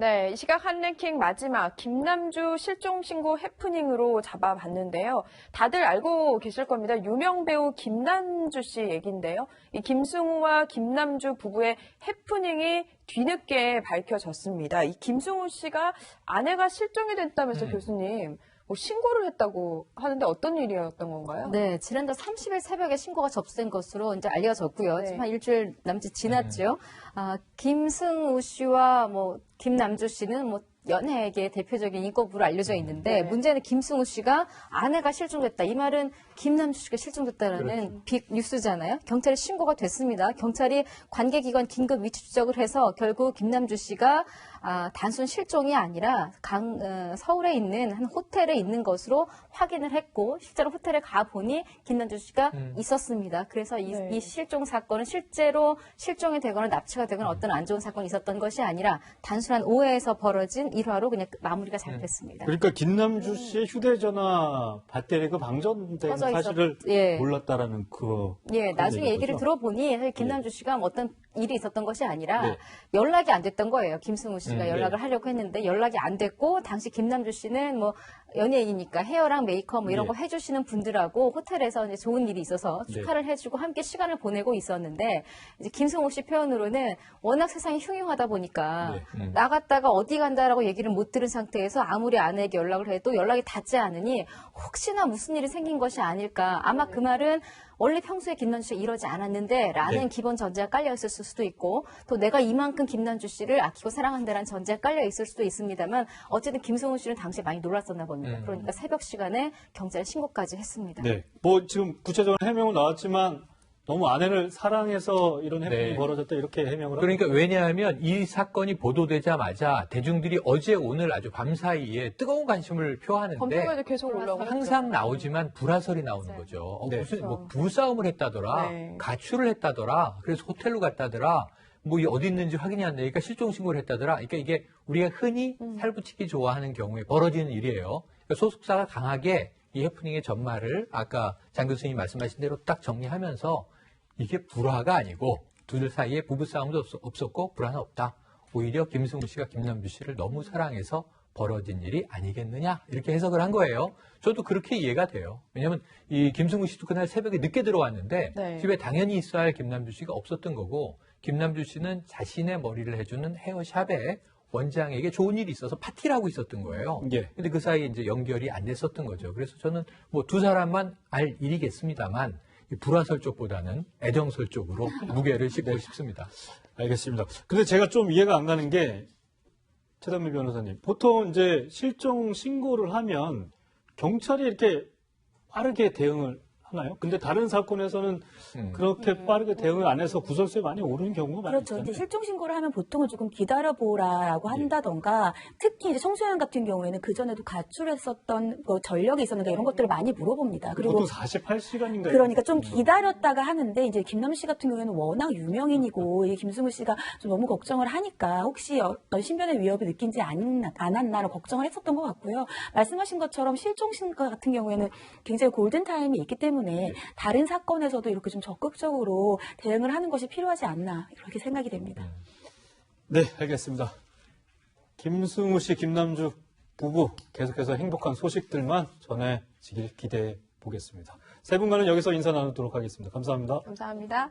네, 이 시각 한 랭킹 마지막 김남주 실종 신고 해프닝으로 잡아봤는데요. 다들 알고 계실 겁니다. 유명 배우 김남주 씨 얘기인데요. 이 김승우와 김남주 부부의 해프닝이 뒤늦게 밝혀졌습니다. 이 김승우 씨가 아내가 실종이 됐다면서 교수님. 뭐 신고를 했다고 하는데 어떤 일이었던 건가요? 네, 지난달 30일 새벽에 신고가 접수된 것으로 이제 알려졌고요. 네. 지금 한 일주일 남짓 지났죠. 김승우 씨와 김남주 씨는 연예계 대표적인 인권부로 알려져 있는데 문제는 김승우 씨가 아내가 실종됐다. 이 말은 김남주 씨가 실종됐다라는 빅 뉴스잖아요. 경찰에 신고가 됐습니다. 경찰이 관계기관 긴급 위치 추적을 해서 결국 김남주 씨가 단순 실종이 아니라 서울에 있는 한 호텔에 있는 것으로 확인을 했고 실제로 호텔에 가보니 김남주 씨가 있었습니다. 그래서 이 실종 사건은 실제로 실종이 되거나 납치가 되거나 어떤 안 좋은 사건이 있었던 것이 아니라 단순한 오해에서 벌어진 일화로 그냥 마무리가 잘 됐습니다. 그러니까 김남주 씨의 휴대전화 배터리가 방전된 사실을 몰랐다라는 나중에 얘기를 들어보니 사실 김남주 씨가 어떤 일이 있었던 것이 아니라 연락이 안 됐던 거예요. 김승우 씨가 연락을 하려고 했는데 연락이 안 됐고 당시 김남주 씨는 연예인이니까 헤어랑 메이크업 이런 거 해주시는 분들하고 호텔에서 이제 좋은 일이 있어서 축하를 해주고 함께 시간을 보내고 있었는데 이제 김승우 씨 표현으로는 워낙 세상이 흉흉하다 보니까 나갔다가 어디 간다라고 얘기를 못 들은 상태에서 아무리 아내에게 연락을 해도 연락이 닿지 않으니 혹시나 무슨 일이 생긴 것이 아닐까. 아마 그 말은 원래 평소에 김남주 씨가 이러지 않았는데 라는 기본 전제가 깔려 있을 수도 있고 또 내가 이만큼 김남주 씨를 아끼고 사랑한다는 전제가 깔려 있을 수도 있습니다만 어쨌든 김승우 씨는 당시에 많이 놀랐었나 봅니다. 그러니까 새벽 시간에 경찰에 신고까지 했습니다. 네. 지금 구체적인 해명은 나왔지만 너무 아내를 사랑해서 이런 해명이 벌어졌다 이렇게 해명을 그러니까 왜냐하면 이 사건이 보도되자마자 대중들이 어제 오늘 아주 밤사이에 뜨거운 관심을 표하는데 검색어에도 계속 올라오고 항상 나오지만 불화설이 나오는 거죠. 무슨 부싸움을 했다더라, 가출을 했다더라, 그래서 호텔로 갔다더라, 어디 있는지 확인이 안 되니까 실종 신고를 했다더라. 그러니까 이게 우리가 흔히 살붙이기 좋아하는 경우에 벌어지는 일이에요. 그러니까 소속사가 강하게 이 해프닝의 전말을 아까 장 교수님이 말씀하신 대로 딱 정리하면서 이게 불화가 아니고 둘 사이에 부부싸움도 없었고 불화는 없다. 오히려 김승우 씨가 김남주 씨를 너무 사랑해서 벌어진 일이 아니겠느냐 이렇게 해석을 한 거예요. 저도 그렇게 이해가 돼요. 왜냐하면 이 김승우 씨도 그날 새벽에 늦게 들어왔는데 집에 당연히 있어야 할 김남주 씨가 없었던 거고 김남주 씨는 자신의 머리를 해주는 헤어샵에 원장에게 좋은 일이 있어서 파티를 하고 있었던 거예요. 근데 그 사이에 이제 연결이 안 됐었던 거죠. 그래서 저는 두 사람만 알 일이겠습니다만 불화설 쪽보다는 애정설 쪽으로 무게를 싣고 싶습니다. 알겠습니다. 근데 제가 좀 이해가 안 가는 게 최단미 변호사님, 보통 이제 실종 신고를 하면 경찰이 이렇게 빠르게 대응을 하나요? 근데 다른 사건에서는 그렇게 빠르게 대응을 안 해서 구설수에 많이 오르는 경우가 많죠. 그렇죠. 이제 실종 신고를 하면 보통은 조금 기다려보라라고 한다던가, 특히 이제 청소년 같은 경우에는 그 전에도 가출했었던 전력이 있었는가 이런 것들을 많이 물어봅니다. 그리고 보통 48시간인가요? 그러니까 좀 기다렸다가 하는데 이제 김남주 씨 같은 경우에는 워낙 유명인이고 이 김승우 씨가 좀 너무 걱정을 하니까 혹시 어떤 신변의 위협을 느낀지 안 왔나라고 걱정을 했었던 것 같고요. 말씀하신 것처럼 실종 신고 같은 경우에는 굉장히 골든 타임이 있기 때문에 다른 사건에서도 이렇게 좀 적극적으로 대응을 하는 것이 필요하지 않나 이렇게 생각이 됩니다. 네, 알겠습니다. 김승우 씨, 김남주 부부 계속해서 행복한 소식들만 전해지길 기대해 보겠습니다. 세 분과는 여기서 인사 나누도록 하겠습니다. 감사합니다. 감사합니다.